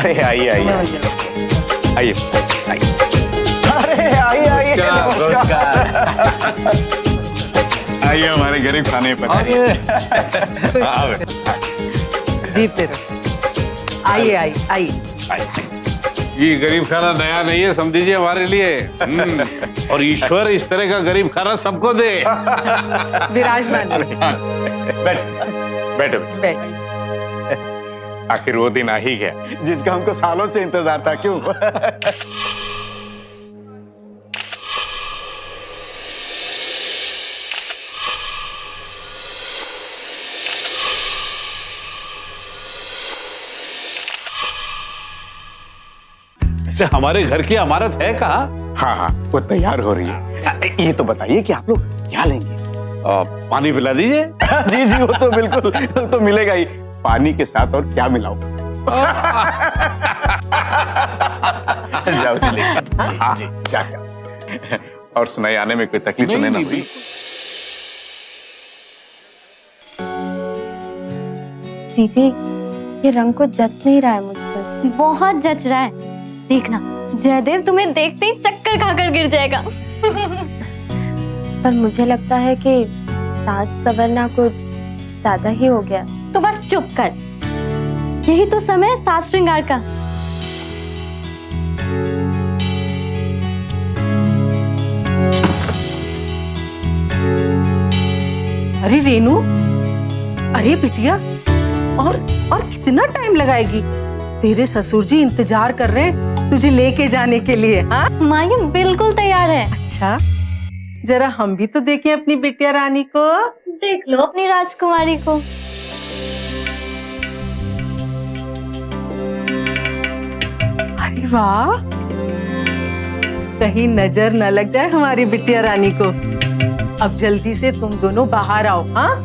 अरे आइए आइए आइए आइए। अरे आइए आइए, आइए हमारे गरीब खाने पर। जीते रहो। आइए आइए आइए। ये गरीब खाना नया नहीं है, समझिए हमारे लिए। और ईश्वर इस तरह का गरीब खाना सबको दे। विराजमान बैठो बैठ। आखिर वो दिन आ ही गया जिसका हमको सालों से इंतजार था। क्यों? अच्छा, हमारे घर की इमारत है कहाँ? हाँ हाँ, वो तैयार हो रही है। ये तो बताइए कि आप लोग क्या लेंगे? पानी पिला दीजिए। जी जी, वो तो बिल्कुल तो मिलेगा ही। पानी के साथ और क्या मिलाऊं? जाओ जी लेके। हाँ जी, जाकर। और सुनाई, आने में कोई तकलीफ तो नहीं ना हुई? दीदी, ये रंग को जच नहीं रहा है मुझ पर। बहुत जच रहा है। देखना, जयदेव तुम्हें देखते ही चक्कर खाकर गिर जाएगा। पर मुझे लगता है कि साज सवरना कुछ ज्यादा ही हो गया। तो बस चुप कर, यही तो समय है साज श्रृंगार का। अरे रेनू, अरे बिटिया, और कितना टाइम लगाएगी? तेरे ससुर जी इंतजार कर रहे हैं तुझे लेके जाने के लिए। हाँ माँ, ये बिल्कुल तैयार है। अच्छा, जरा हम भी तो देखें अपनी बिटिया रानी को। देख लो अपनी राजकुमारी को। अरे वाह, कहीं नजर न लग जाए हमारी बिटिया रानी को। अब जल्दी से तुम दोनों बाहर आओ। हाँ,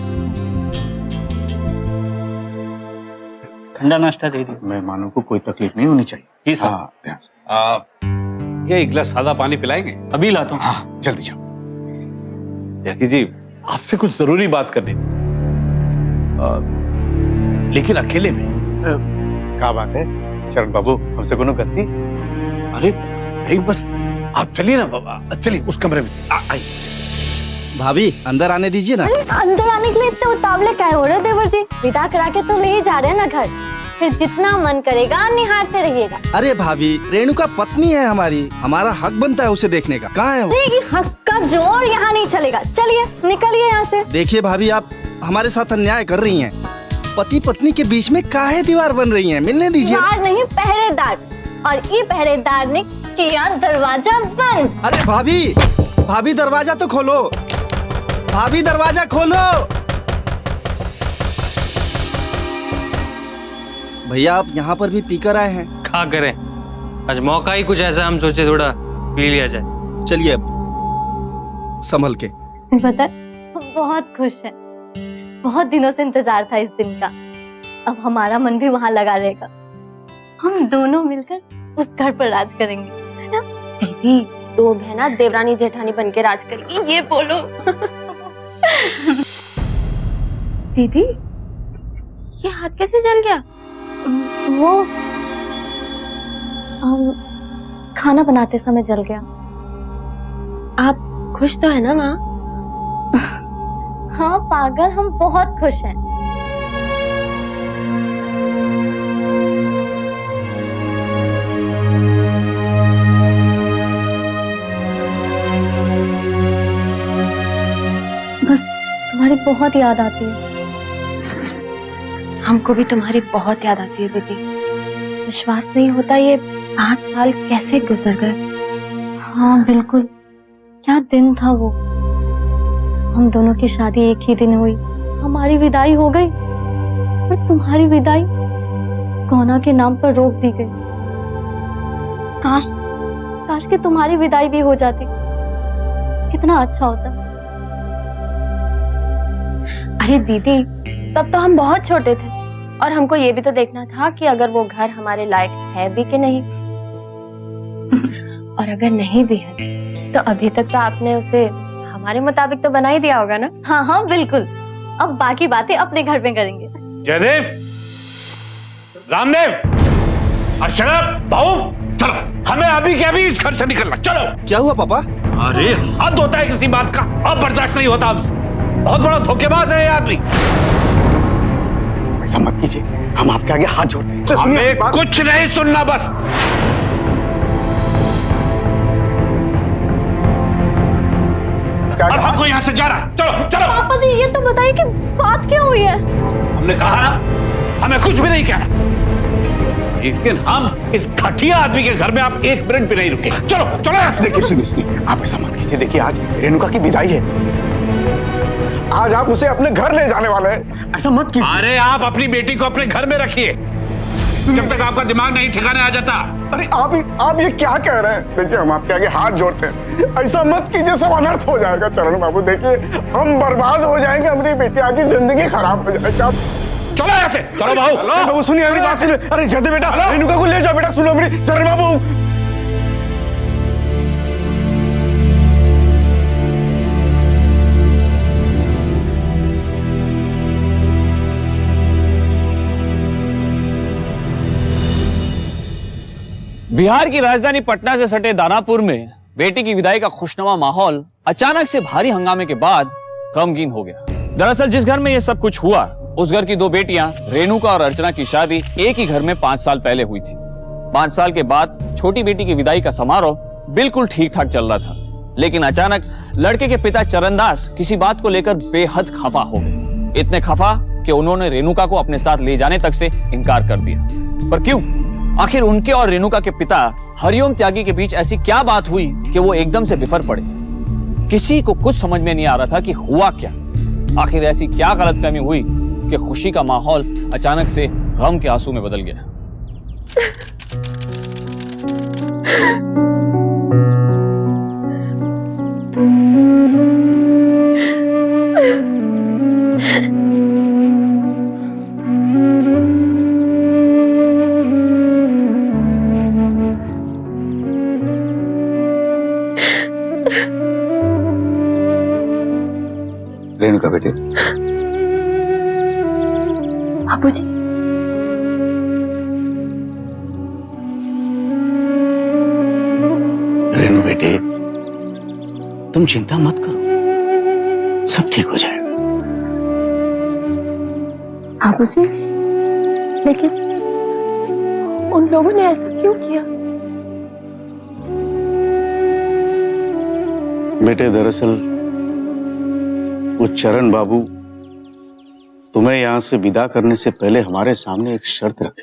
ठंडा नाश्ता दे दी। मेहमानों को कोई तकलीफ नहीं होनी चाहिए। जी साहब। ये एक गिलास सादा पानी पिलाएंगे? अभी लाता हूँ। हाँ, जल्दी जाओ। जैकी जी, आपसे कुछ जरूरी बात करनी थी, लेकिन अकेले में। क्या बात है शरण बाबू, हमसे कोनो गलती? अरे नहीं, बस आप चलिए ना बाबा, चलिए उस कमरे में आइए। भाभी अंदर आने दीजिए ना। अंदर आने के लिए इतने उतावले क्या हो रहे देवर जी? विदा करा के तो ले ही जा रहे हैं ना घर, फिर जितना मन करेगा निहारते रहिएगा। अरे भाभी, रेणुका पत्नी है हमारी, हमारा हक बनता है उसे देखने का। कहाँ है वो? नहीं, हक का जोर यहाँ नहीं चलेगा। चलिए निकलिए यहाँ से। देखिए भाभी, आप हमारे साथ अन्याय कर रही हैं। पति पत्नी के बीच में काहे दीवार बन रही है? मिलने दीजिए। दीवार नहीं, पहरेदार। और ये पहरेदार ने किया दरवाजा बंद। अरे भाभी, भाभी दरवाजा तो खोलो, भाभी दरवाजा खोलो। भैया, आप यहाँ पर भी पीकर आए हैं? क्या करें, आज मौका ही कुछ ऐसा, हम सोचे थोड़ा पी लिया जाए। चलिए अब संभल के। पता है, हम बहुत खुश हैं। बहुत दिनों से इंतजार था इस दिन का। अब हमारा मन भी वहाँ लगा रहेगा। हम दोनों मिलकर उस घर पर राज करेंगे, है ना? दीदी, दो बहना देवरानी जेठानी बन के राज करेगी, ये बोलो। दीदी, ये हाथ कैसे जल गया? वो खाना बनाते समय जल गया। आप खुश तो है ना माँ? हाँ पागल, हम बहुत खुश हैं। बस तुम्हारी बहुत याद आती है। हमको भी तुम्हारी बहुत याद आती है दीदी। विश्वास नहीं होता ये 5 साल कैसे गुजर गए। हाँ बिल्कुल, क्या दिन था वो। हम दोनों की शादी एक ही दिन हुई, हमारी विदाई हो गई, पर तुम्हारी विदाई गौना के नाम पर रोक दी गई। काश कि तुम्हारी विदाई भी हो जाती, कितना अच्छा होता। अरे दीदी, तब तो हम बहुत छोटे थे और हमको ये भी तो देखना था कि अगर वो घर हमारे लायक है भी कि नहीं। और अगर नहीं भी है तो अभी तक तो आपने उसे हमारे मुताबिक तो बना ही दिया होगा ना? हाँ हाँ बिल्कुल, अब बाकी बातें अपने घर में करेंगे। जयदेव, रामदेव, अर्चना भाऊ चलो, हमें अभी के अभी इस घर से निकलना, चलो। क्या हुआ पापा? अरे हद होता है किसी बात का, अब बर्दाश्त नहीं होता हमसे। बहुत बड़ा धोखेबाज है ये आदमी। ऐसा मत कीजिए, हम आपके आगे हाथ जोड़ते हैं। हमें कुछ नहीं सुनना, बस अब हमको यहाँ से जाना, चलो चलो। पापा जी ये तो बताइए कि बात क्या हुई है? हमने कहा ना, हमें कुछ भी नहीं कहना, लेकिन हम इस घटिया आदमी के घर में आप एक मिनट भी नहीं रुके। चलो चलो यहाँ से। देखिए सुनिए, आप ऐसा मत कीजिए। देखिए आज रेणुका की विदाई है, आज आप उसे अपने घर ले जाने वाले हैं, ऐसा मत कीजिए। अरे आप अपनी बेटी को अपने घर में रखिए, जब तक आपका दिमाग नहीं ठिकाने आ जाता। अरे आप ये क्या कह रहे हैं? देखिए हम आपके आगे हाथ जोड़ते हैं, ऐसा मत कीजिए, सब अनर्थ हो जाएगा। चरण बाबू देखिए, हम बर्बाद हो जाएंगे, हमारी बेटिया की जिंदगी खराब हो जाएगी। चलो यहाँ से, चलो भाऊ। बाबू सुनिए मेरी बात सुनिए। अरे जल्दी बेटा रेणुका को ले जाओ बेटा, सुनो मेरी। चरण बाबू बिहार की राजधानी पटना से सटे दानापुर में बेटी की विदाई का खुशनुमा माहौल अचानक से भारी हंगामे के बाद गमगीन हो गया। दरअसल जिस घर में ये सब कुछ हुआ, उस घर की दो बेटियां रेणुका और अर्चना की शादी एक ही घर में 5 साल पहले हुई थी। 5 साल के बाद छोटी बेटी की विदाई का समारोह बिल्कुल ठीक ठाक चल रहा था, लेकिन अचानक लड़के के पिता चरणदास किसी बात को लेकर बेहद खफा हो गए। इतने खफा कि उन्होंने रेणुका को अपने साथ ले जाने तक से इनकार कर दिया। पर क्यों? आखिर उनके और रेणुका के पिता हरिओम त्यागी के बीच ऐसी क्या बात हुई कि वो एकदम से बिफर पड़े? किसी को कुछ समझ में नहीं आ रहा था कि हुआ क्या। आखिर ऐसी क्या गलतफहमी हुई कि खुशी का माहौल अचानक से गम के आंसू में बदल गया। रेणुका बेटे। बाबूजी, रेणु बेटे, तुम चिंता मत करो, सब ठीक हो जाएगा। बाबूजी, लेकिन उन लोगों ने ऐसा क्यों किया? बेटे दरअसल वो चरण बाबू तुम्हें यहां से विदा करने से पहले हमारे सामने एक शर्त रखे।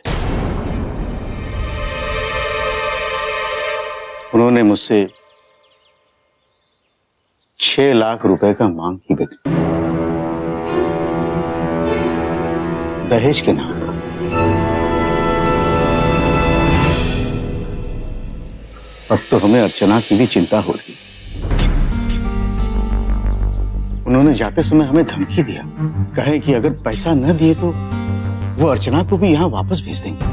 उन्होंने मुझसे 6 लाख रुपए का मांग की बेटी, दहेज के नाम पर। अब तो हमें अर्चना की भी चिंता हो रही। उन्होंने जाते समय हमें धमकी दिया, कहे कि अगर पैसा न दिए तो वो अर्चना को भी यहाँ वापस भेज देंगे।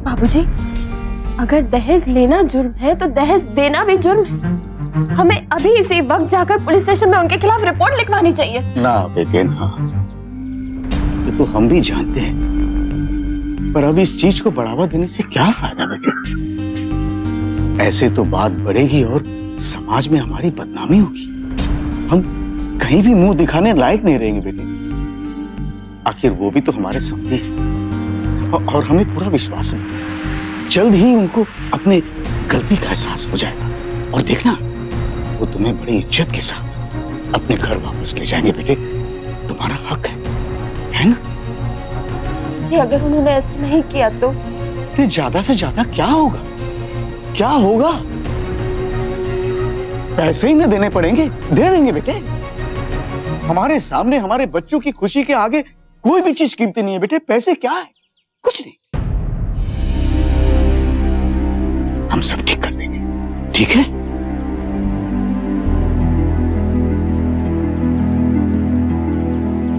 बाबूजी, अगर दहेज लेना जुर्म है तो दहेज देना भी जुर्म है। हमें अभी इसी वक्त जाकर पुलिस स्टेशन में उनके खिलाफ रिपोर्ट लिखवानी चाहिए। ना बेटे ना, ये तो हम भी जानते हैं, पर अब इस चीज को बढ़ावा देने से क्या फायदा बेटे? ऐसे तो बात बढ़ेगी और समाज में हमारी बदनामी होगी। हम कहीं भी मुंह दिखाने लायक नहीं रहेंगे बेटे। आखिर वो भी तो हमारे समझे और हमें पूरा विश्वास है जल्द ही उनको अपने गलती का एहसास हो जाएगा और देखना वो तुम्हें बड़ी इज्जत के साथ अपने घर वापस ले जाएंगे बेटे। तुम्हारा हक है ना? जी अगर उन्होंने ऐसा नहीं किया तो ज्यादा से ज्यादा क्या होगा? क्या होगा? पैसे ही न देने पड़ेंगे, दे देंगे बेटे। हमारे सामने हमारे बच्चों की खुशी के आगे कोई भी चीज कीमती नहीं है बेटे। पैसे क्या है? कुछ नहीं। हम सब ठीक कर देंगे, ठीक है?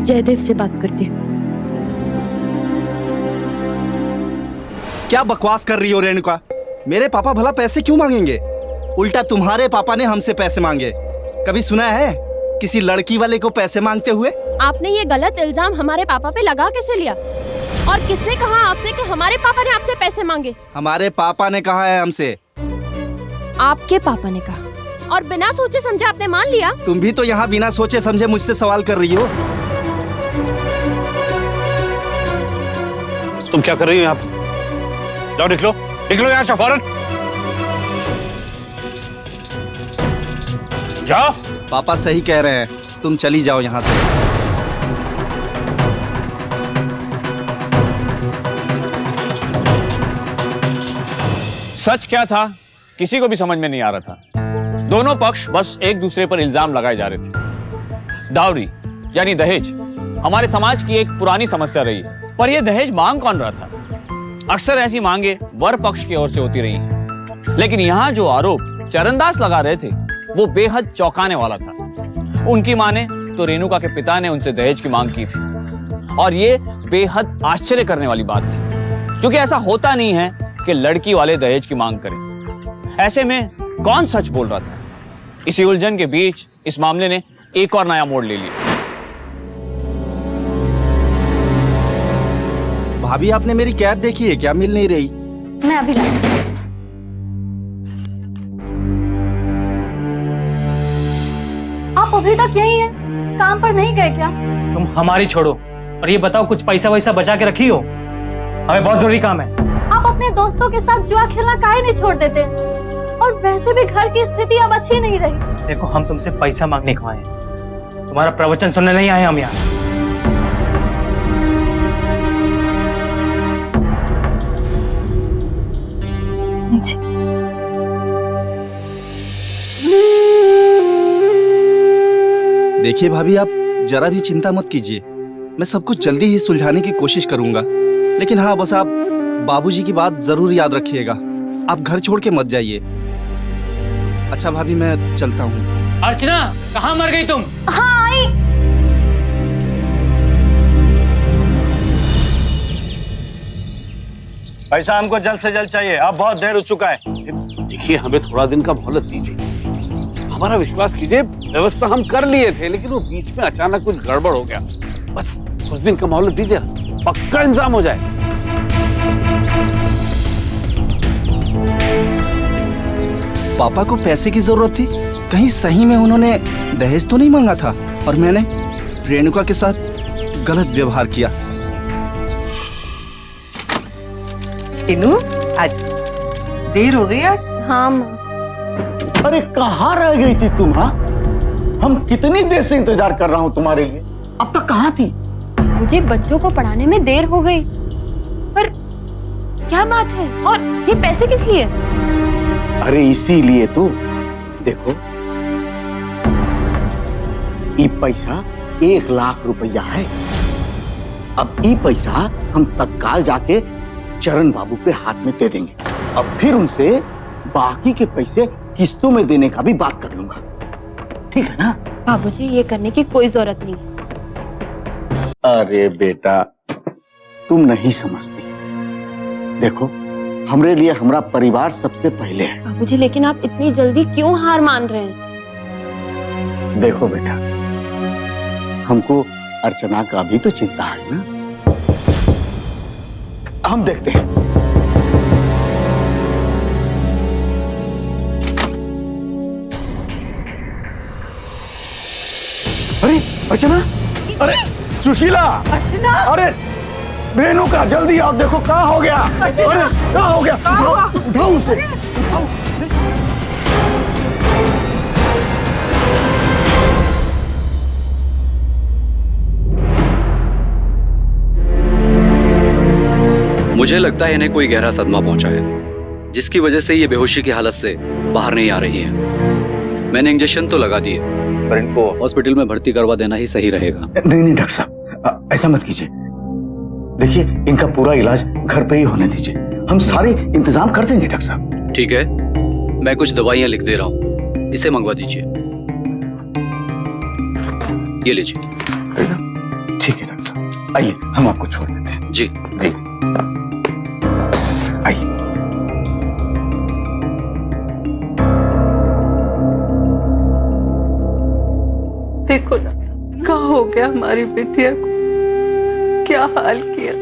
जयदेव से बात करती हूँ। क्या बकवास कर रही हो रेणुका? मेरे पापा भला पैसे क्यों मांगेंगे? उल्टा तुम्हारे पापा ने हमसे पैसे मांगे। कभी सुना है किसी लड़की वाले को पैसे मांगते हुए? आपने ये गलत इल्जाम हमारे पापा पे लगा कैसे लिया? और किसने कहा आपसे कि हमारे पापा ने आपसे पैसे मांगे? हमारे पापा ने कहा है हमसे। आपके पापा ने कहा और बिना सोचे समझे आपने मान लिया? तुम भी तो यहाँ बिना सोचे समझे मुझसे सवाल कर रही हो। तुम क्या कर रही हो यहाँ पे? जाओ निकलो, निकलो यहाँ से फौरन। जाओ। पापा सही कह रहे हैं, तुम चली जाओ यहाँ से। सच क्या था किसी को भी समझ में नहीं आ रहा था। दोनों पक्ष बस एक दूसरे पर इल्जाम लगाए जा रहे थे। डाउरी यानी दहेज हमारे समाज की एक पुरानी समस्या रही है, पर यह दहेज मांग कौन रहा था? अक्सर ऐसी मांगे वर पक्ष की ओर से होती रही हैं। लेकिन यहाँ जो आरोप चरणदास लगा रहे थे वो बेहद चौंकाने वाला था। उनकी माने तो रेणुका के पिता ने उनसे दहेज की मांग की थी और ये बेहद आश्चर्य करने वाली बात थी, क्योंकि ऐसा होता नहीं है कि लड़की वाले दहेज की मांग करें। ऐसे में कौन सच बोल रहा था? इसी उलझन के बीच इस मामले ने एक और नया मोड़ ले लिया। भाभी आपने मेरी कैब देखी है क्या? मिल नहीं रही। मैं अभी लाई। आप अभी तक यही हैं? काम पर नहीं गए क्या? तुम हमारी छोड़ो और ये बताओ कुछ पैसा वैसा बचा के रखी हो? हमें बहुत जरूरी काम है। आप अपने दोस्तों के साथ जुआ खेलना काहे नहीं छोड़ देते? और वैसे भी घर की स्थिति अब अच्छी नहीं रही। देखो हम तुमसे पैसा मांगने को आए हैं, तुम्हारा प्रवचन सुनने नहीं आए हम यहाँ। देखिए भाभी, आप जरा भी चिंता मत कीजिए, मैं सब कुछ जल्दी ही सुलझाने की कोशिश करूंगा। लेकिन हाँ, बस आप बाबूजी की बात जरूर याद रखिएगा। आप घर छोड़ के मत जाइए। अच्छा भाभी, मैं चलता हूँ। अर्चना, कहाँ मर गई तुम? हाँ आई। पैसा हमको जल्द से जल्द चाहिए, अब बहुत देर हो चुका है। देखिए, हमें थोड़ा दिन का मोहलत दीजिए। हमारा विश्वास कीजिए, व्यवस्था हम कर लिए थे, लेकिन वो बीच में अचानक कुछ गड़बड़ हो गया। बस कुछ दिन का मोहलत दीजिए, पक्का इंतजाम हो जाए। पापा को पैसे की जरूरत थी? कहीं सही में उन्होंने दहेज तो नहीं मांगा था और मैंने रेणुका के साथ गलत व्यवहार किया? टीनू, आज देर हो गई आज। हाँ माँ। अरे कहाँ रह गई थी तुम? हाँ, हम कितनी देर से इंतजार कर रहा हूँ तुम्हारे लिए। अब तक कहाँ थी? मुझे बच्चों को पढ़ाने में देर हो गई। पर क्या बात है? और ये पैसे किस लिए? अरे इसीलिए तो। देखो, ये पैसा 1 लाख रुपया है। अब ये पैसा हम तत्काल जाके चरण बाबू के हाथ में दे देंगे। अब फिर उनसे बाकी के पैसे किस्तों में देने का भी बात कर लूंगा, ठीक है ना? बाबूजी, ये करने की कोई जरूरत नहीं। अरे बेटा, तुम नहीं समझती। देखो, हमरे लिए हमारा परिवार सबसे पहले है। बाबूजी, लेकिन आप इतनी जल्दी क्यों हार मान रहे हैं? देखो बेटा, हमको अर्चना का भी तो चिंता है ना। हम देखते हैं। अरे अर्चना, अरे सुशीला, अर्चना, अरे रेणुका, जल्दी आओ, देखो कहाँ हो गया। अरे कहाँ हो गया? उठाओ उसे, उठाओ। मुझे लगता है इन्हें कोई गहरा सदमा पहुंचा है, जिसकी वजह से ये बेहोशी की हालत से बाहर नहीं आ रही है। मैंने इंजेक्शन तो लगा दिए, पर इनको हॉस्पिटल में भर्ती करवा देना ही सही रहेगा। नहीं नहीं डॉक्टर साहब, ऐसा मत कीजिए। देखिए, इनका पूरा इलाज घर पे ही होने दीजिए, हम सारे इंतजाम कर देंगे डॉक्टर साहब। ठीक है, मैं कुछ दवाइयां लिख दे रहा हूँ, इसे मंगवा दीजिए। ये लीजिए। ठीक है डॉक्टर साहब, आइए हम आपको छोड़ देते हैं। जी जी, आइए। देखो ना, क्या हो गया हमारी बिटिया को, क्या हाल किया।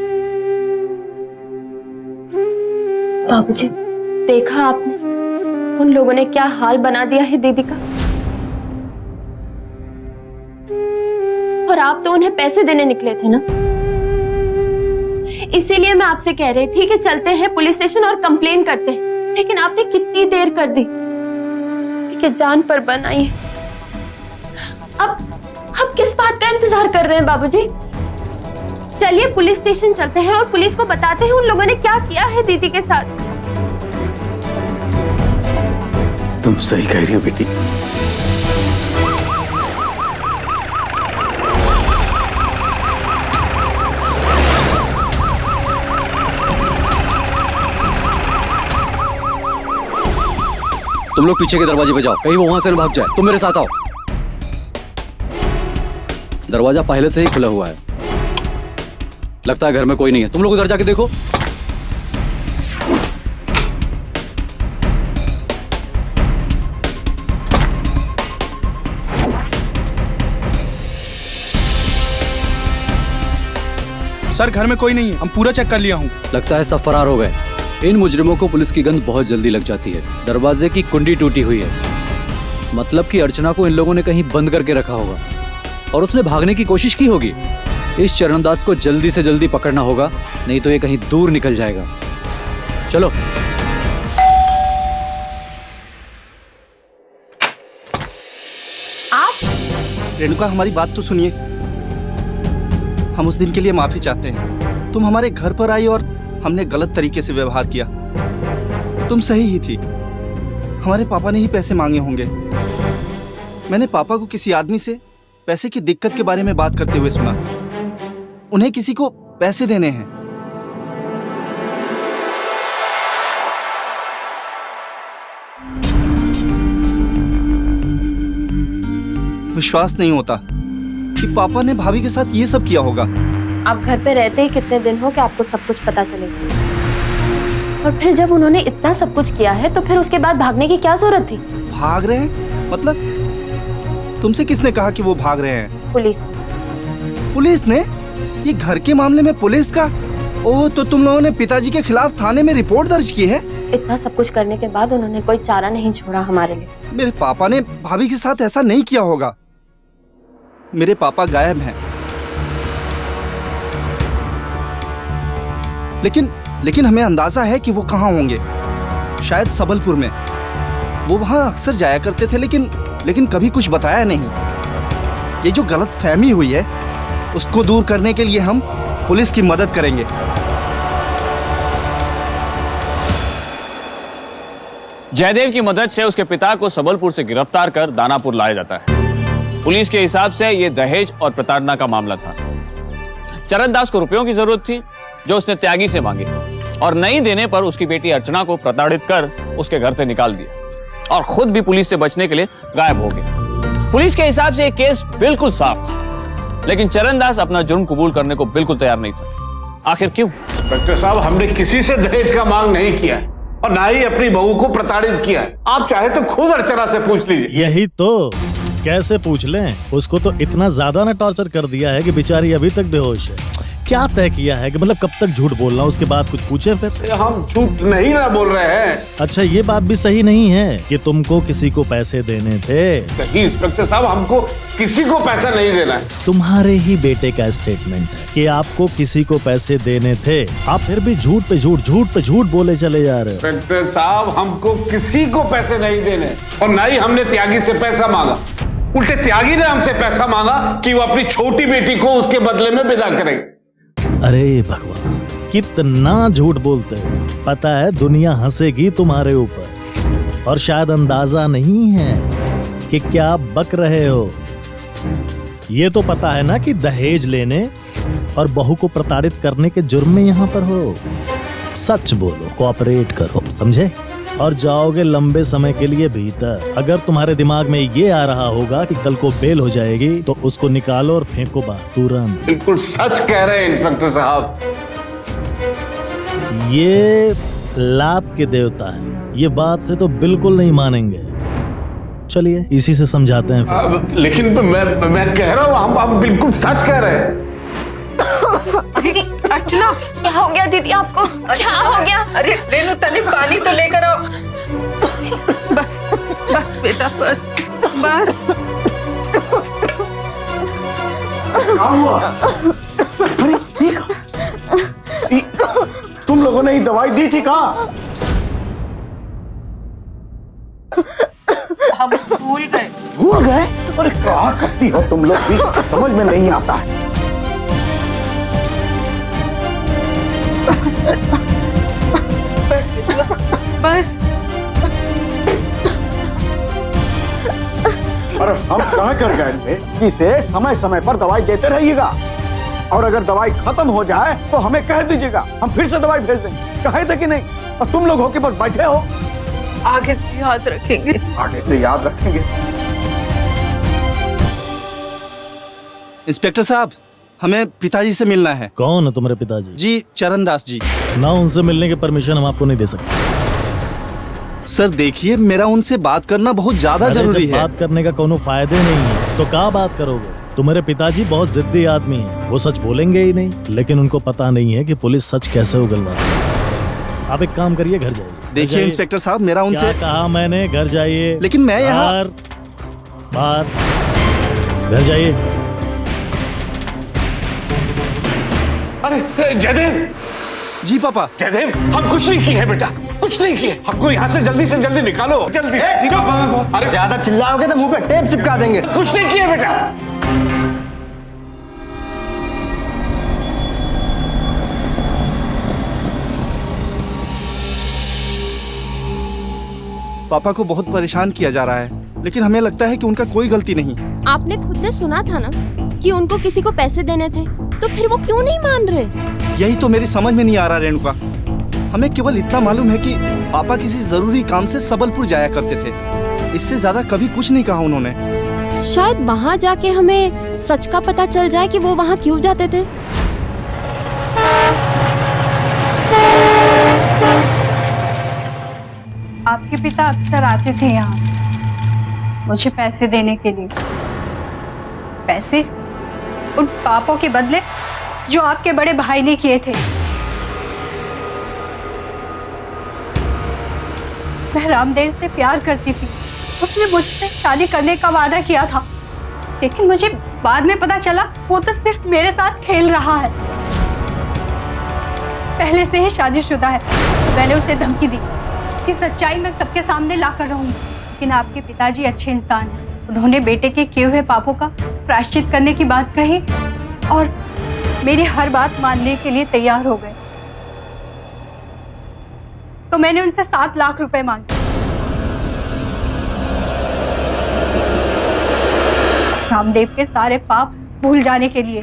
बाबूजी, देखा आपने उन लोगों ने क्या हाल बना दिया है दीदी का। और आप तो उन्हें पैसे देने निकले थे ना, इसीलिए मैं आपसे कह रही थी कि चलते हैं पुलिस स्टेशन और कंप्लेन करते हैं, लेकिन आपने कितनी देर कर दी कि जान पर बन आई है। अब किस बात का इंतजार कर रहे हैं बाबूजी? चलिए पुलिस स्टेशन चलते हैं और पुलिस को बताते हैं उन लोगों ने क्या किया है दीदी के साथ। तुम सही कह रही हो बेटी। तुम लोग पीछे के दरवाजे पे जाओ, कहीं वो वहां से न भाग जाए। तुम मेरे साथ आओ। दरवाजा पहले से ही खुला हुआ है, लगता है घर में कोई नहीं है। तुम लोग उधर जाके देखो। सर घर में कोई नहीं है, हम पूरा चेक कर लिया हूँ। लगता है सब फरार हो गए। इन मुजरिमों को पुलिस की गंध बहुत जल्दी लग जाती है। दरवाजे की कुंडी टूटी हुई है, मतलब कि अर्चना को इन लोगों ने कहीं बंद करके रखा होगा और उसने भागने की कोशिश की होगी। इस चरणदास को जल्दी से जल्दी पकड़ना होगा, नहीं तो ये कहीं दूर निकल जाएगा। चलो। रेणुका, हमारी बात तो सुनिए। हम उस दिन के लिए माफी चाहते हैं। तुम हमारे घर पर आई और हमने गलत तरीके से व्यवहार किया। तुम सही ही थी, हमारे पापा ने ही पैसे मांगे होंगे। मैंने पापा को किसी आदमी से पैसे की दिक्कत के बारे में बात करते हुए सुना। उन्हें किसी को पैसे देने हैं। विश्वास नहीं होता कि पापा ने भाभी के साथ ये सब किया होगा। आप घर पे रहते ही कितने दिन हो कि आपको सब कुछ पता चलेगा। और फिर जब उन्होंने इतना सब कुछ किया है तो फिर उसके बाद भागने की क्या जरूरत थी? भाग रहे हैं? मतलब तुमसे किसने कहा कि वो भाग रहे हैं? पुलिस। पुलिस ने? ये घर के मामले में पुलिस का? ओह, तो तुम लोगों ने पिताजी के खिलाफ थाने में रिपोर्ट दर्ज की है? इतना सब कुछ करने के बाद उन्होंने कोई चारा नहीं छोड़ा हमारे लिए। मेरे पापा ने भाभी के साथ ऐसा नहीं किया होगा। मेरे पापा गायब हैं। लेकिन हमें अंदाजा है कि वो कहाँ होंगे। शायद सबलपुर में। वो वहां अक्सर जाया करते थे, लेकिन कभी कुछ बताया नहीं। ये जो गलतफहमी हुई है उसको दूर करने के लिए हम पुलिस की मदद करेंगे। जयदेव की मदद से उसके पिता को सबलपुर से गिरफ्तार कर दानापुर लाया जाता है। पुलिस के हिसाब से यह दहेज और प्रताड़ना का मामला था। चरणदास को रुपयों की जरूरत थी जो उसने त्यागी से मांगे और नहीं देने पर उसकी बेटी अर्चना को प्रताड़ित कर उसके घर से निकाल दिया और खुद भी पुलिस से बचने के लिए गायब हो गया। पुलिस के हिसाब से यह केस बिल्कुल साफ था, लेकिन चरणदास अपना जुर्म कबूल करने को बिल्कुल तैयार नहीं था। आखिर क्यों? इंस्पेक्टर साहब, हमने किसी से दहेज का मांग नहीं किया है और ना ही अपनी बहू को प्रताड़ित किया है। आप चाहे तो खुद अर्चना से पूछ लीजिए। यही तो, कैसे पूछ लें? उसको तो इतना ज्यादा ना टॉर्चर कर दिया है कि बेचारी अभी तक बेहोश है। क्या तय किया है कि मतलब कब तक झूठ बोलना, उसके बाद कुछ पूछे फिर? हम झूठ नहीं ना बोल रहे हैं। अच्छा, ये बात भी सही नहीं है कि तुमको किसी को पैसे देने थे। नहीं इंस्पेक्टर साहब, हमको किसी को पैसा नहीं देना है। तुम्हारे ही बेटे का स्टेटमेंट है कि आपको किसी को पैसे देने थे। आप फिर भी झूठ पे झूठ बोले चले जा रहे हो। इंस्पेक्टर साहब, हमको किसी को पैसे नहीं देने और ना ही हमने त्यागी से पैसा मांगा। उल्टे त्यागी ने हमसे पैसा मांगा कि वो अपनी छोटी बेटी को उसके बदले में विदा करेंगे। अरे भगवान, कितना झूठ बोलते हो। पता है दुनिया हंसेगी तुम्हारे ऊपर और शायद अंदाजा नहीं है कि क्या बक रहे हो। ये तो पता है ना कि दहेज लेने और बहू को प्रताड़ित करने के जुर्म में यहाँ पर हो। सच बोलो, कोऑपरेट करो, समझे? और जाओगे लंबे समय के लिए भीतर। अगर तुम्हारे दिमाग में ये आ रहा होगा कि कल को बेल हो जाएगी तो उसको निकालो और फेंको बाहर तुरंत। बिल्कुल सच कह रहे हैं इंस्पेक्टर साहब। ये लाभ के देवता है, ये बात से तो बिल्कुल नहीं मानेंगे। चलिए इसी से समझाते हैं। लेकिन मैं कह रहा हूँ हम बिल्कुल सच कह रहे हैं। अरे अर्चना, क्या हो गया दीदी आपको? क्या हो गया? अरे रेनू तने पानी तो लेकर आओ। बस बस बेटा, बस बस। क्या हुआ? अरे तुम लोगों ने ये दवाई दी थी कहाँ? हम भूल गए। भूल गए? अरे क्या करती हो तुम लोग भी, समझ में नहीं आता है। बस बस बस बेटा, बस। और हम कहा कर गए थे कि इसे समय समय पर दवाई देते रहिएगा, और अगर दवाई खत्म हो जाए तो हमें कह दीजिएगा, हम फिर से दवाई भेज देंगे। कहे थे कि नहीं? और तुम लोग हो कि बस बैठे हो। आगे से याद रखेंगे। आगे से याद रखेंगे। इंस्पेक्टर साहब, हमें पिताजी से मिलना है। कौन है तुम्हारे पिताजी? जी, चरणदास जी। ना, उनसे मिलने की परमिशन हम आपको नहीं दे सकते। सर देखिए, मेरा उनसे बात करना बहुत ज्यादा अरे जरूरी जब है। बात करने का कोनो फायदे नहीं है तो क्या बात करोगे? तुम्हारे पिताजी बहुत जिद्दी आदमी हैं, वो सच बोलेंगे ही नहीं, लेकिन उनको पता नहीं है कि पुलिस सच कैसे उगलवाती है। आप एक काम करिए, घर जाइए। देखिए इंस्पेक्टर साहब, मेरा क्या उनसे कहा मैंने? घर जाइए। लेकिन मैं यहाँ बाहर बाहर, घर जाइए। अरे जयदेव! जी पापा। जयदेव, हम कुछ नहीं किए बेटा, कुछ नहीं किए। हमको यहाँ से जल्दी निकालो, जल्दी से। अरे ज्यादा चिल्लाओगे तो मुंह पे टेप चिपका देंगे। कुछ नहीं किए बेटा। पापा को बहुत परेशान किया जा रहा है, लेकिन हमें लगता है कि उनका कोई गलती नहीं। आपने खुद ने सुना था ना कि उनको किसी को पैसे देने थे, तो फिर वो क्यों नहीं मान रहे? यही तो मेरी समझ में नहीं आ रहा रेणुका। हमें केवल इतना मालूम है कि पापा किसी जरूरी काम से सबलपुर जाया करते थे, इससे ज्यादा कभी कुछ नहीं कहा उन्होंने। शायद वहाँ जाके हमें सच का पता चल जाए कि वो वहाँ क्यों जाते थे। आपके पिता अक्सर आते थे यहाँ मुझे पैसे देने के लिए। पैसे उन पापों के बदले जो आपके बड़े भाई ने किए थे। मैं रामदेव से प्यार करती थी, उसने मुझसे शादी करने का वादा किया था, लेकिन मुझे बाद में पता चला वो तो सिर्फ मेरे साथ खेल रहा है। पहले से ही शादीशुदा है। मैंने उसे धमकी दी कि सच्चाई मैं सबके सामने लाकर रहूंगी, लेकिन आपके पिताजी अच्छे इंसान हैं। उन्होंने बेटे के किए हुए पापों का प्रायश्चित करने की बात कही और मेरी हर बात मानने के लिए तैयार हो गए। तो मैंने उनसे 7 लाख रुपए मांगे। रामदेव के सारे पाप भूल जाने के लिए,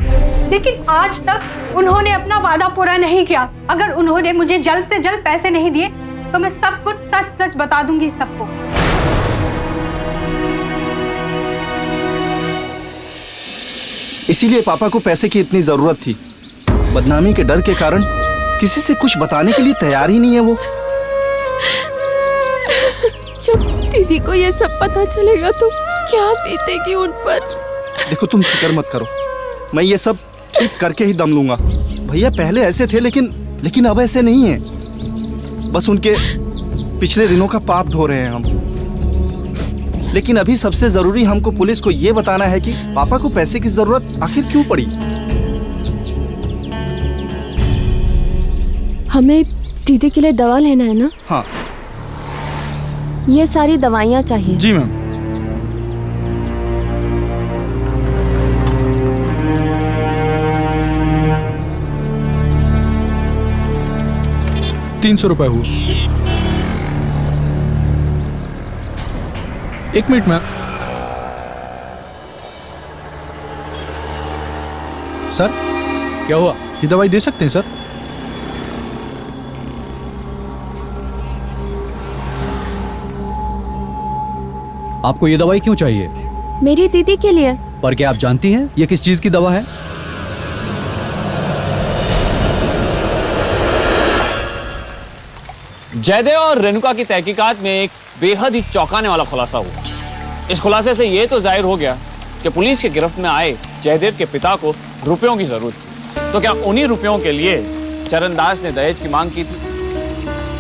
लेकिन आज तक उन्होंने अपना वादा पूरा नहीं किया। अगर उन्होंने मुझे जल्द से जल्द पैसे नहीं दिए तो मैं सब कुछ सच सच बता दूंगी सबको। इसीलिए पापा को पैसे की इतनी जरूरत थी। बदनामी के डर के कारण किसी से कुछ बताने के लिए तैयार ही नहीं है वो। जब दीदी को ये सब पता चलेगा तो क्या बीतेगी उन पर? देखो तुम फिक्र मत करो, मैं ये सब ठीक करके ही दम लूंगा। भैया पहले ऐसे थे, लेकिन अब ऐसे नहीं है। बस उनके पिछले दिनों का पाप धो रहे हैं हम। लेकिन अभी सबसे जरूरी हमको पुलिस को ये बताना है कि पापा को पैसे की जरूरत आखिर क्यों पड़ी। हमें दीदी के लिए दवा लेना है ना? हाँ। ये सारी दवाइयाँ चाहिए। जी मैम। ₹300 हुआ। 1 मिनट मैम। सर क्या हुआ? ये दवाई दे सकते हैं सर? आपको ये दवाई क्यों चाहिए? मेरी दीदी के लिए। पर क्या आप जानती हैं ये किस चीज की दवा है? जयदेव और रेणुका की तहकीकात में एक बेहद ही चौंकाने वाला खुलासा हुआ। इस खुलासे से यह तो जाहिर हो गया कि पुलिस के गिरफ्त में आए जयदेव के पिता को रुपयों की जरूरत थी। तो क्या उन्हीं रुपयों के लिए चरणदास ने दहेज की मांग की थी?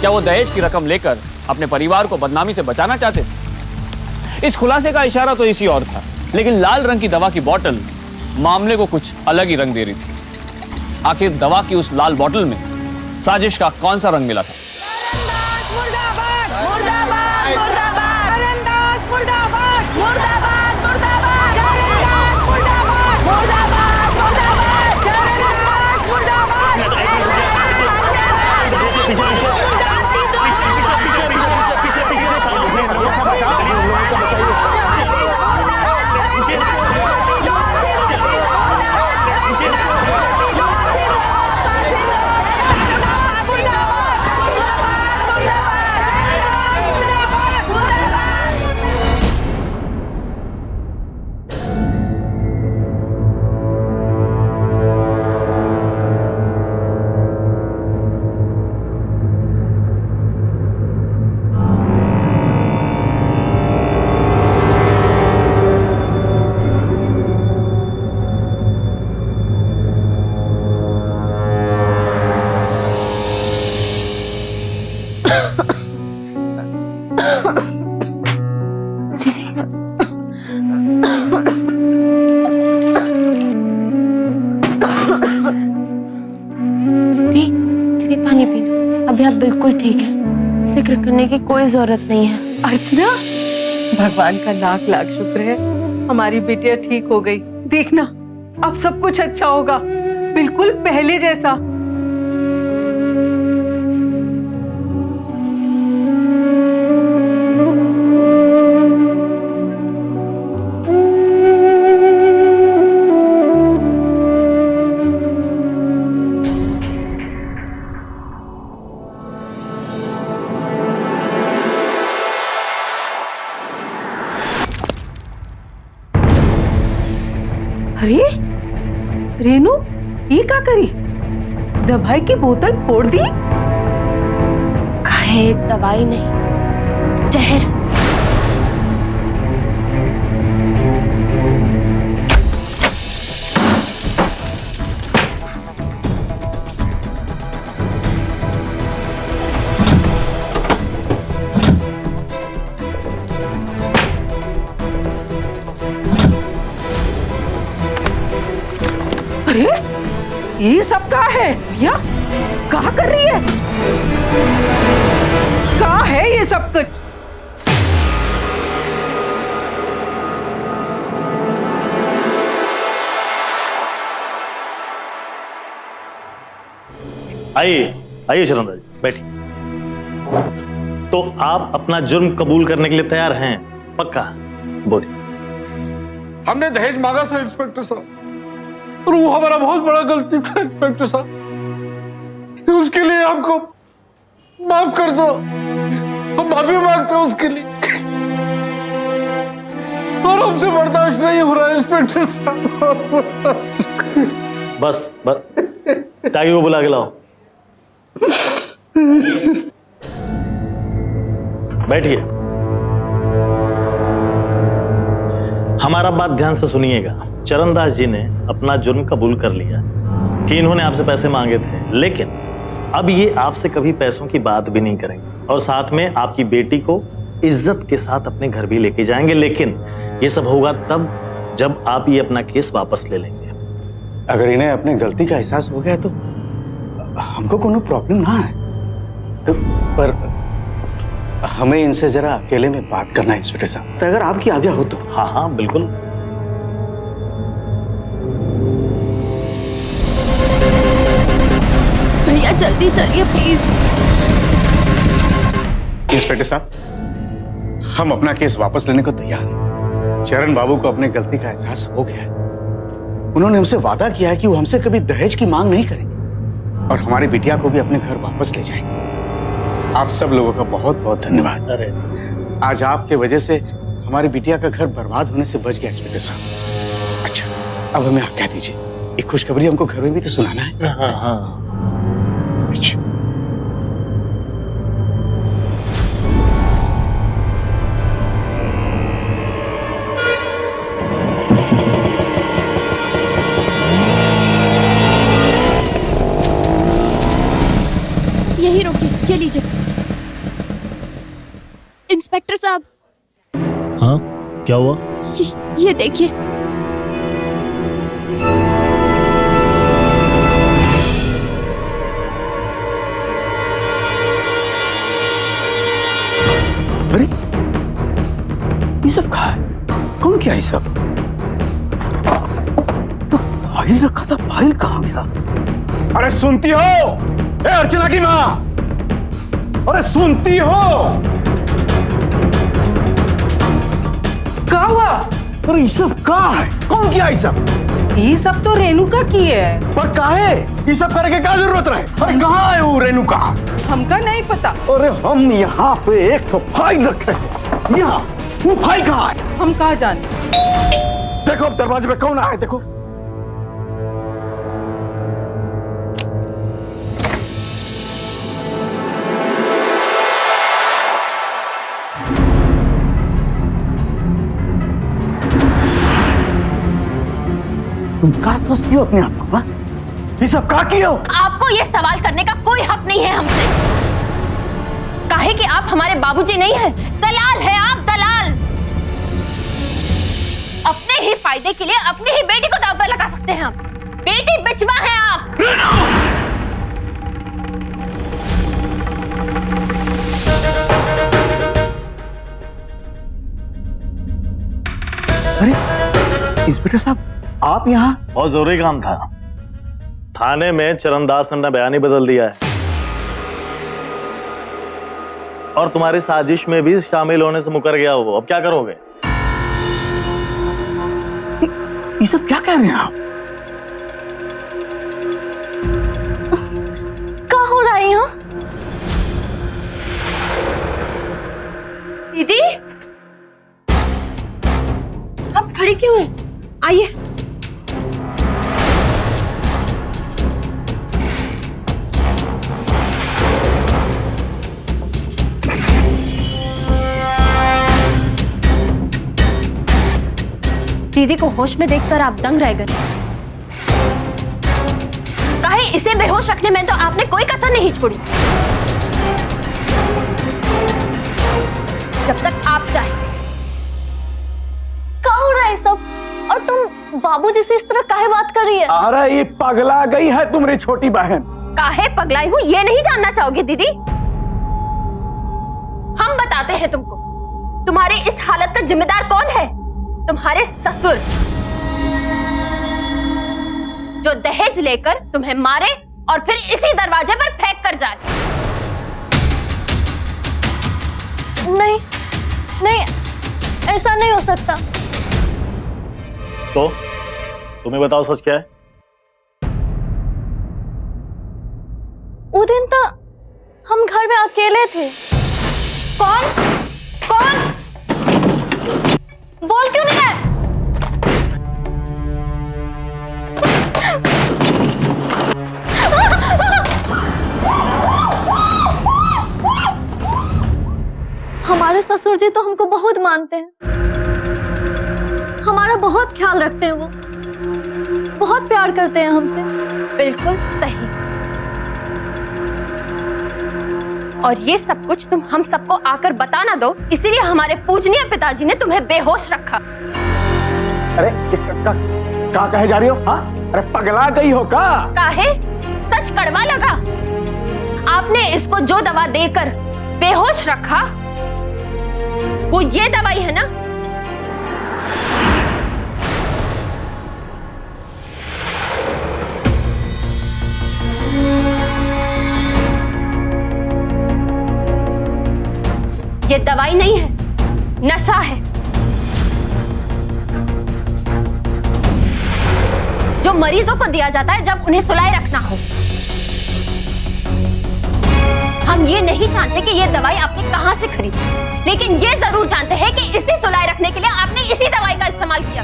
क्या वो दहेज की रकम लेकर अपने परिवार को बदनामी से बचाना चाहते थे? इस खुलासे का इशारा तो इसी और था, लेकिन लाल रंग की दवा की बोतल मामले को कुछ अलग ही रंग दे रही थी। आखिर दवा की उस लाल बोतल में साजिश का कौन सा रंग मिला था? दीदी पानी पी लो, अभी आप बिल्कुल ठीक है, फिक्र करने की कोई जरूरत नहीं है। अर्चना, भगवान का लाख लाख शुक्र है हमारी बेटिया ठीक हो गई। देखना अब सब कुछ अच्छा होगा, बिल्कुल पहले जैसा। अरे रेनू, ये क्या करी? दवाई की बोतल फोड़ दी? काहे दवाई नहीं, जहर। अरे ये सब क्या है? या क्या कर रही है? क्या है ये सब कुछ? आइए आइए चरणदास जी, बैठिए। तो आप अपना जुर्म कबूल करने के लिए तैयार हैं? पक्का बोलिए। हमने दहेज मांगा था इंस्पेक्टर साहब, और वो हमारा बहुत बड़ा गलती था इंस्पेक्टर साहब। उसके लिए हमको माफ कर दो, हम माफी मांगते हैं उसके लिए, और हमसे बर्दाश्त नहीं हो रहा है इंस्पेक्टर साहब। बस ताकि को बुला के लाओ। बैठिए। हमारा बात ध्यान से सुनिएगा। चरणदास जी ने अपना जुर्म कबूल कर लिया कि इन्होंने आपसे पैसे मांगे थे, लेकिन अब ये आपसे कभी पैसों की बात भी नहीं करेंगे, और साथ में आपकी बेटी को इज्जत के साथ अपने घर भी लेके जाएंगे। लेकिन ये सब होगा तब जब आप ये अपना केस वापस ले लेंगे। अगर इन्हें अपनी गलती का एहसास हो गया तो हमको कोनो प्रॉब्लम ना है, पर हमें इनसे जरा अकेले में बात करना है इंस्पेक्टर साहब, तो अगर आपकी आज्ञा हो तो। हाँ हाँ बिल्कुल। भैया जल्दी चलिए प्लीज। इंस्पेक्टर साहब, हम अपना केस वापस लेने को तैयार हैं। चरण बाबू को अपने गलती का एहसास हो गया है। उन्होंने हमसे वादा किया है कि वो हमसे कभी दहेज की मांग नहीं करेंगे, और हमारी बिटिया को भी अपने घर वापस ले जाएंगे। आप सब लोगों का बहुत बहुत धन्यवाद। अरे आज आपके वजह से हमारी बिटिया का घर बर्बाद होने से बच गया इंस्पेक्टर साहब। अच्छा, अब हमें आप कह दीजिए, एक खुशखबरी हमको घर में भी तो सुनाना है। हाँ हाँ। अच्छा। यही रोकिए, ये लीजिए। इंस्पेक्टर साहब, हाँ क्या हुआ? ये देखिए। अरे ये सब कहा है? कौन किया ये सब? तो फाइल रखा था, फाइल कहाँ गया? अरे सुनती हो ए अर्चना की माँ, अरे सुनती हो? क्या हुआ? अरे ये सब कहाँ है? कौन किया ये सब? ये सब तो रेणुका की है। पर काहे? ये सब करने की क्या जरूरत रहे? अरे कहाँ है वो रेणुका? हमका नहीं पता। अरे हम यहाँ पे एक तो फाइल रखे हैं। यहाँ वो फाइल कहाँ है? हम कहाँ जाने? देखो अब दरवाजे पे कौन आया, देखो। तुम क्या सोचती हो अपने आप को? हाँ? ये सब क्या किए हो? आपको ये सवाल करने का कोई हक नहीं है हमसे। काहे कि आप हमारे बाबूजी नहीं हैं, दलाल है आप, दलाल। अपने ही फायदे के लिए अपनी ही बेटी को दांव पर लगा सकते हैं आप। बेटी बिचवा है आप। अरे इंस्पेक्टर साहब, आप यहाँ? बहुत जरूरी काम था। थाने में चरणदास ने अपना बयान ही बदल दिया है और तुम्हारी साजिश में भी शामिल होने से मुकर गया वो। अब क्या करोगे? ये सब क्या कह रहे हैं आप? क्या हो रहा है यहाँ? दीदी, आप खड़ी क्यों हैं? आइए। दीदी को होश में देखकर आप दंग रह गए। काहे इसे बेहोश रखने में तो आपने कोई कसर नहीं छोड़ी। जब तक आप चाहे। क्या हो रहा है सब? और तुम बाबूजी से इस तरह काहे बात कर रही है? अरे ये पगला गई है तुम्हारी छोटी बहन। काहे पगलाई हूँ ये नहीं जानना चाहोगे दीदी? हम बताते हैं तुमको। तुम्हारी इस हालत का जिम्मेदार कौन है? तुम्हारे ससुर, जो दहेज लेकर तुम्हें मारे और फिर इसी दरवाजे पर फेंक कर जाए। नहीं नहीं, ऐसा नहीं हो सकता। तो तुम्हें बताओ सच क्या है? वो दिन तो हम घर में अकेले थे। कौन? कौन? बोल क्यों नहीं है? हमारे ससुर जी तो हमको बहुत मानते हैं, हमारा बहुत ख्याल रखते हैं, वो बहुत प्यार करते हैं हमसे। बिल्कुल सही। और ये सब कुछ तुम हम सबको आकर बता ना दो, इसीलिए हमारे पूजनीय पिताजी ने तुम्हें बेहोश रखा। अरे क्या कहे जा रही हो? हाँ? अरे पगला गई हो का? काहे? सच कड़वा लगा? आपने इसको जो दवा देकर बेहोश रखा वो ये दवाई है ना? ये दवाई नहीं है, नशा है, जो मरीजों को दिया जाता है जब उन्हें सुलाए रखना हो। हम ये नहीं जानते कि ये दवाई आपने कहां से खरीदी, लेकिन ये जरूर जानते हैं कि इसे सुलाए रखने के लिए आपने इसी दवाई का इस्तेमाल किया।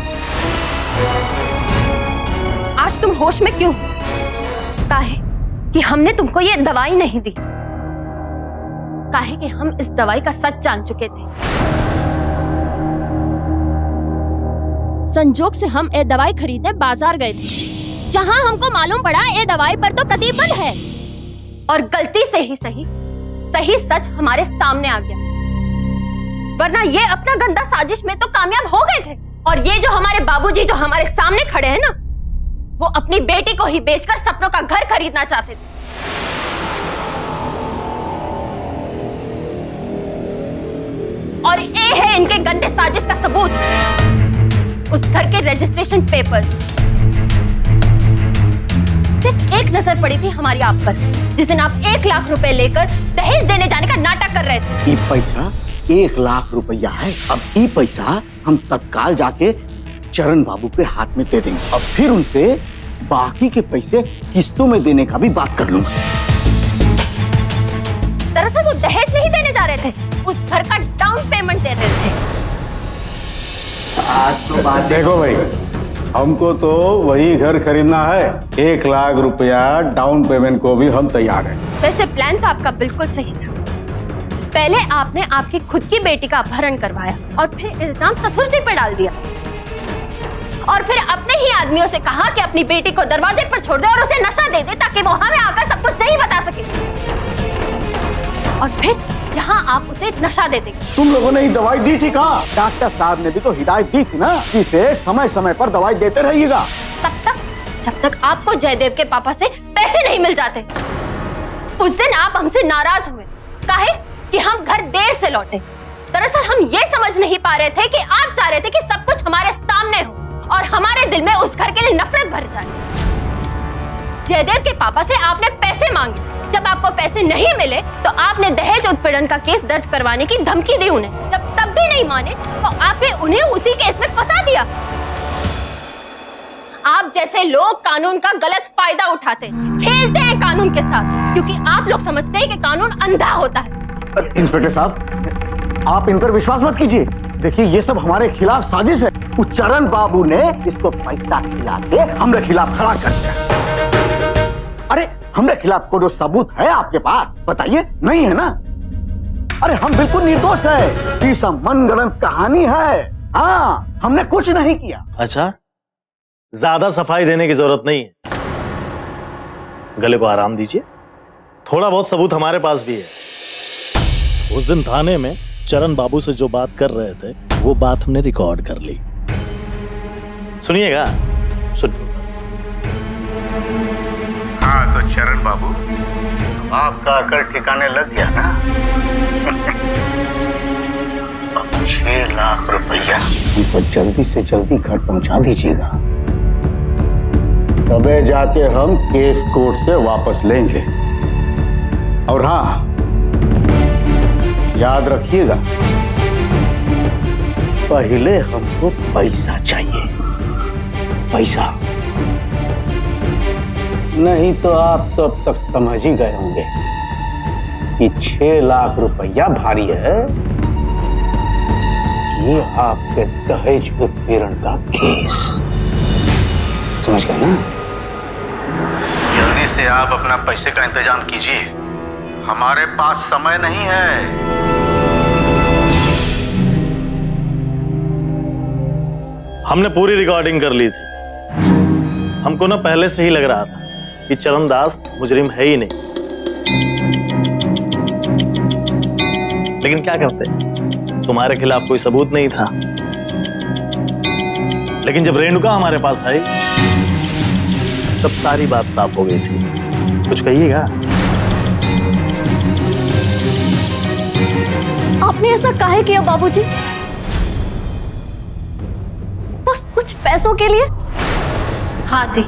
आज तुम होश में क्यों? काहे कि हमने तुमको ये दवाई नहीं दी, काहे कि हम इस दवाई का सच जान चुके थे। संजोग से हम ये दवाई खरीदने बाजार गए थे, जहां हमको मालूम पड़ा ये दवाई पर तो प्रतिबंध है। और गलती से ही सही सही सच हमारे सामने आ गया, वरना ये अपना गंदा साजिश में तो कामयाब हो गए थे। और ये जो हमारे बाबूजी जो हमारे सामने खड़े हैं ना, वो अपनी बेटी को ही बेचकर सपनों का घर खरीदना चाहते थे। और ये है इनके गंदे साजिश का सबूत, उस घर के रजिस्ट्रेशन पेपर। सिर्फ एक नजर पड़ी थी हमारी आप पर, जिस दिन आप 1 लाख रुपए लेकर दहेज देने जाने का नाटक कर रहे थे। ये पैसा 1 लाख रुपया है। अब ये पैसा हम तत्काल जाके चरण बाबू के हाथ में दे देंगे और फिर उनसे बाकी के पैसे किस्तों में देने का भी बात कर लूंगा। दरअसल वो दहेज नहीं देने जा रहे थे, उस घर का डाउन पेमेंट दे रहे थे। आज तो बात देखो भाई, हमको तो वही घर खरीदना है। 1 लाख रुपया डाउन पेमेंट को भी हम तैयार हैं। वैसे प्लान तो आपका बिल्कुल सही था। पहले आपने आपकी खुद की बेटी का अपहरण करवाया और फिर इल्जाम ससुर जी पर डाल दिया, और फिर अपने ही आदमियों से कहा कि अपनी बेटी को दरवाजे पर छोड़ दे और उसे नशा दे दे ताकि वो हमें आकर सब कुछ नहीं बता सके। और फिर यहाँ आप उसे नशा देते। तुम लोगों ने ही दवाई दी थी कहाँ? डॉक्टर साहब ने भी तो हिदायत दी थी ना कि इसे समय समय पर दवाई देते रहिएगा। तब तक जब तक आपको जयदेव के पापा से पैसे नहीं मिल जाते। उस दिन आप हमसे नाराज हुए, काहे कि हम घर देर से लौटे। दरअसल हम ये समझ नहीं पा रहे थे कि आप चाह रहे थे कि सब कुछ हमारे सामने हो और हमारे दिल में उस घर के लिए नफरत भर जाए। जयदेव के पापा से आपने पैसे मांगे, जब आपको पैसे नहीं मिले तो आपने दहेज उत्पीड़न का केस दर्ज करवाने की धमकी दी उन्हें। जब तब भी नहीं माने तो आपने उन्हें उसी केस में फंसा दिया। आप जैसे लोग कानून का गलत फायदा उठाते, खेलते हैं कानून के साथ, क्योंकि आप लोग समझते हैं कि कानून अंधा होता है। इंस्पेक्टर साहब, आप इन पर विश्वास मत कीजिए। देखिए, ये सब हमारे खिलाफ साजिश है। उस चरण बाबू ने इसको पैसा खिला के हमारे खिलाफ खड़ा कर दिया। अरे हमारे खिलाफ कोई सबूत है आपके पास? बताइए, नहीं है ना? अरे हम बिल्कुल निर्दोष है, ये सब मनगढ़ंत कहानी है। हाँ, हमने कुछ नहीं किया। अच्छा, ज्यादा सफाई देने की जरूरत नहीं है, गले को आराम दीजिए। थोड़ा बहुत सबूत हमारे पास भी है। उस दिन थाने में चरण बाबू से जो बात कर रहे थे, वो बात हमने रिकॉर्ड कर ली। सुनिएगा, सुनिए। हाँ तो चरण बाबू, आपका अकल ठिकाने लग गया ना? अब 6 लाख रुपया हमको जल्दी से जल्दी घर पहुंचा दीजिएगा, तबे जाके हम केस कोर्ट से वापस लेंगे। और हाँ, याद रखिएगा, पहले हमको पैसा चाहिए, पैसा। नहीं तो आप तो अब तक समझ ही गए होंगे कि 6 लाख रुपया भारी है। ये आपके दहेज उत्पीड़न का केस, समझ गए ना? जल्दी से आप अपना पैसे का इंतजाम कीजिए, हमारे पास समय नहीं है। हमने पूरी रिकॉर्डिंग कर ली थी। हमको ना पहले से ही लग रहा था कि चरण दास मुजरिम है ही नहीं, लेकिन क्या करते, तुम्हारे खिलाफ कोई सबूत नहीं था। लेकिन जब रेणुका हमारे पास आई तब सारी बात साफ हो गई थी। कुछ कहिएगा? आपने ऐसा काहे किया बाबूजी? बस कुछ पैसों के लिए? हाँ दी,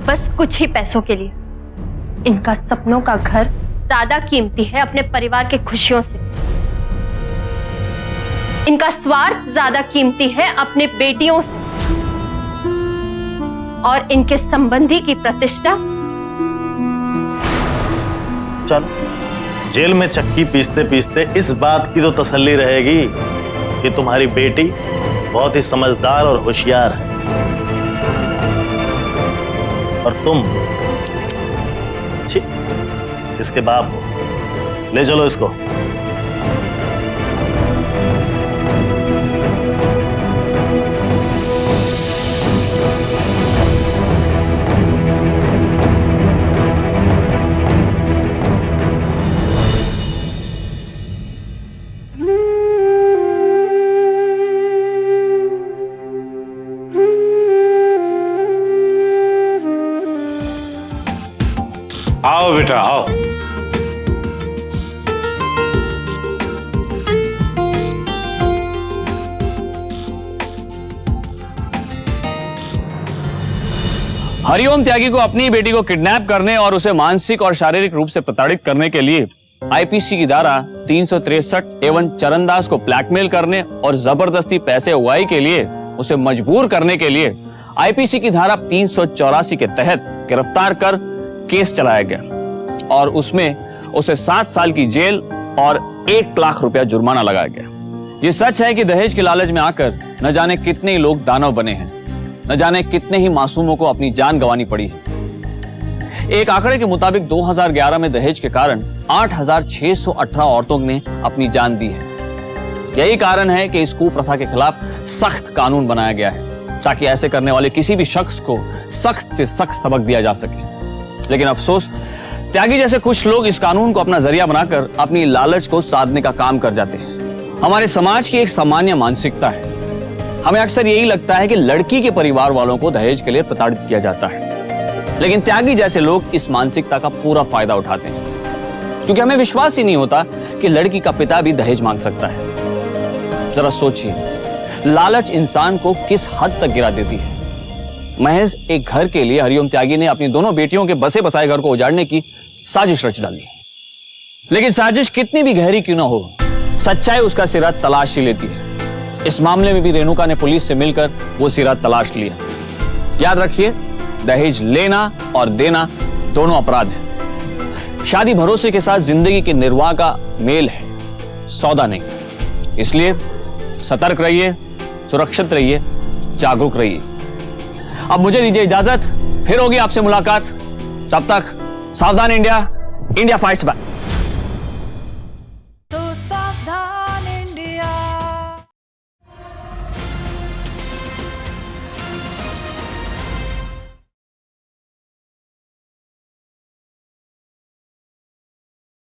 बस कुछ ही पैसों के लिए। इनका सपनों का घर ज्यादा कीमती है अपने परिवार के खुशियों से। इनका स्वार्थ ज्यादा कीमती है अपने बेटियों से, और इनके संबंधी की प्रतिष्ठा। चलो, जेल में चक्की पीसते पीसते इस बात की तो तसल्ली रहेगी कि तुम्हारी बेटी बहुत ही समझदार और होशियार है, और तुम छी, इसके बाप हो। ले चलो इसको। आओ बेटा आओ। हरिओम त्यागी को अपनी बेटी को किडनैप करने और उसे मानसिक और शारीरिक रूप से प्रताड़ित करने के लिए आईपीसी की धारा 363 एवं चरणदास को ब्लैकमेल करने और जबरदस्ती पैसे उगाही के लिए उसे मजबूर करने के लिए आईपीसी की धारा 384 के तहत गिरफ्तार कर केस चलाया गया और उसमें उसे 7 साल की जेल और 1 लाख रुपया जुर्माना लगाया गया। ये सच है कि दहेज के लालच में आकर न जाने कितने ही लोग दानव बने हैं, न जाने कितने ही मासूमों को अपनी जान गंवानी पड़ी है। एक आंकड़े के मुताबिक 2011 में दहेज के कारण 8,618 औरतों ने अपनी जान दी है। यही कारण है कि इस कुप्रथा के खिलाफ सख्त कानून बनाया गया है ताकि ऐसे करने वाले किसी भी शख्स को सख्त से सख्त सबक दिया जा सके। लेकिन अफसोस, त्यागी जैसे कुछ लोग इस कानून को अपना जरिया बनाकर अपनी लालच को साधने का काम कर जाते हैं। हमारे समाज की एक सामान्य मानसिकता है, हमें अक्सर यही लगता है कि लड़की के परिवार वालों को दहेज के लिए प्रताड़ित किया जाता है। लेकिन त्यागी जैसे लोग इस मानसिकता का पूरा फायदा उठाते हैं क्योंकि हमें विश्वास ही नहीं होता कि लड़की का पिता भी दहेज मांग सकता है। जरा सोचिए, लालच इंसान को किस हद तक गिरा देती है। महज एक घर के लिए हरिओम त्यागी ने अपनी दोनों बेटियों के बसे बसाए घर को उजाड़ने की साजिश रच डाली। लेकिन साजिश कितनी भी गहरी क्यों ना हो, सच्चाई उसका सिरा तलाश ही लेती है। इस मामले में भी रेणुका ने पुलिस से मिलकर वो सिरा तलाश लिया। याद रखिए, दहेज लेना और देना दोनों अपराध है। शादी भरोसे के साथ जिंदगी के निर्वाह का मेल है, सौदा नहीं। इसलिए सतर्क रहिए, सुरक्षित रहिए, जागरूक रहिए। अब मुझे दीजिए इजाजत, फिर होगी आपसे मुलाकात। तब तक सावधान इंडिया, इंडिया फाइट्स बैक।